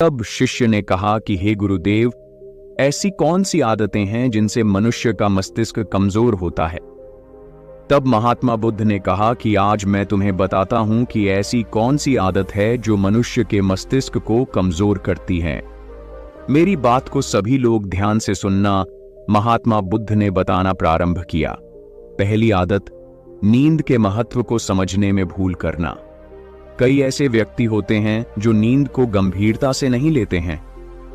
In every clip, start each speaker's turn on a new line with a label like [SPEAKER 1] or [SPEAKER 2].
[SPEAKER 1] तब शिष्य ने कहा कि हे गुरुदेव, ऐसी कौन सी आदतें हैं जिनसे मनुष्य का मस्तिष्क कमजोर होता है? तब महात्मा बुद्ध ने कहा कि आज मैं तुम्हें बताता हूं कि ऐसी कौन सी आदत है जो मनुष्य के मस्तिष्क को कमजोर करती है। मेरी बात को सभी लोग ध्यान से सुनना। महात्मा बुद्ध ने बताना प्रारंभ किया। पहली आदत, नींद के महत्व को समझने में भूल करना। कई ऐसे व्यक्ति होते हैं जो नींद को गंभीरता से नहीं लेते हैं।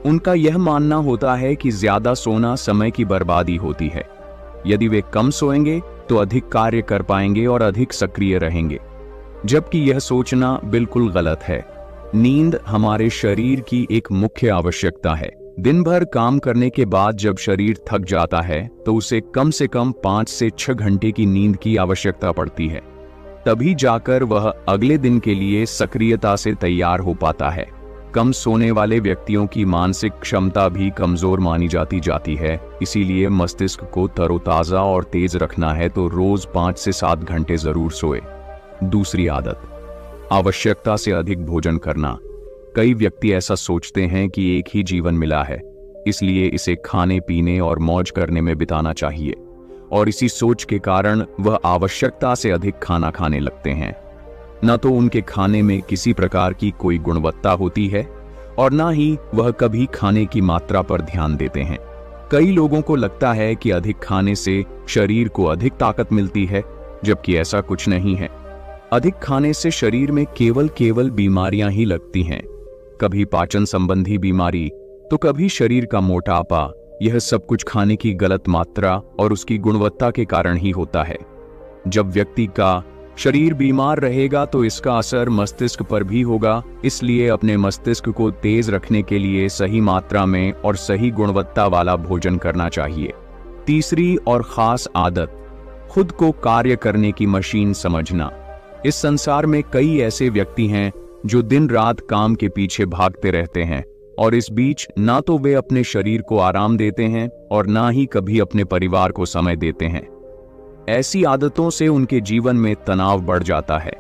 [SPEAKER 1] उनका यह मानना होता है कि ज्यादा सोना समय की बर्बादी होती है। यदि वे कम सोएंगे तो अधिक कार्य कर पाएंगे और अधिक सक्रिय रहेंगे, जबकि यह सोचना बिल्कुल गलत है। नींद हमारे शरीर की एक मुख्य आवश्यकता है। दिन भर काम करने के बाद जब शरीर थक जाता है तो उसे कम से कम 5 से 6 घंटे की नींद की आवश्यकता पड़ती है। तभी जाकर वह अगले दिन के लिए सक्रियता से तैयार हो पाता है। कम सोने वाले व्यक्तियों की मानसिक क्षमता भी कमजोर मानी जाती है। इसीलिए मस्तिष्क को तरोताजा और तेज रखना है तो रोज 5 से 7 घंटे जरूर सोए। दूसरी आदत, आवश्यकता से अधिक भोजन करना। कई व्यक्ति ऐसा सोचते हैं कि एक ही जीवन मिला है, इसलिए इसे खाने पीने और मौज करने में बिताना चाहिए, और इसी सोच के कारण वह आवश्यकता से अधिक खाना खाने लगते हैं। न तो उनके खाने में किसी प्रकार की कोई गुणवत्ता होती है और न ही वह कभी खाने की मात्रा पर ध्यान देते हैं। कई लोगों को लगता है कि अधिक खाने से शरीर को अधिक ताकत मिलती है, जबकि ऐसा कुछ नहीं है। अधिक खाने से शरीर में केवल बीमारियां ही लगती हैं। कभी पाचन संबंधी बीमारी तो कभी शरीर का मोटापा। यह सब कुछ खाने की गलत मात्रा और उसकी गुणवत्ता के कारण ही होता है। जब व्यक्ति का शरीर बीमार रहेगा तो इसका असर मस्तिष्क पर भी होगा। इसलिए अपने मस्तिष्क को तेज रखने के लिए सही मात्रा में और सही गुणवत्ता वाला भोजन करना चाहिए। तीसरी और खास आदत, खुद को कार्य करने की मशीन समझना। इस संसार में कई ऐसे व्यक्ति हैं जो दिन रात काम के पीछे भागते रहते हैं, और इस बीच ना तो वे अपने शरीर को आराम देते हैं और ना ही कभी अपने परिवार को समय देते हैं। ऐसी आदतों से उनके जीवन में तनाव बढ़ जाता है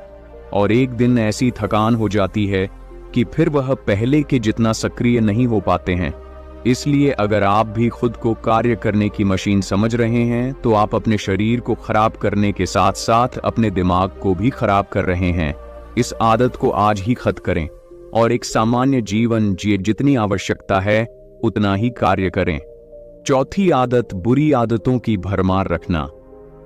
[SPEAKER 1] और एक दिन ऐसी थकान हो जाती है कि फिर वह पहले के जितना सक्रिय नहीं हो पाते हैं। इसलिए अगर आप भी खुद को कार्य करने की मशीन समझ रहे हैं तो आप अपने शरीर को खराब करने के साथ साथ अपने दिमाग को भी खराब कर रहे हैं। इस आदत को आज ही खत्म करें और एक सामान्य जीवन जिए। जितनी आवश्यकता है उतना ही कार्य करें। चौथी आदत, बुरी आदतों की भरमार रखना।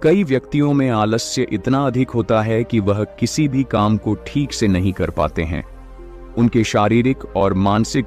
[SPEAKER 1] कई व्यक्तियों में आलस्य इतना अधिक होता है कि वह किसी भी काम को ठीक से नहीं कर पाते हैं। उनके शारीरिक और मानसिक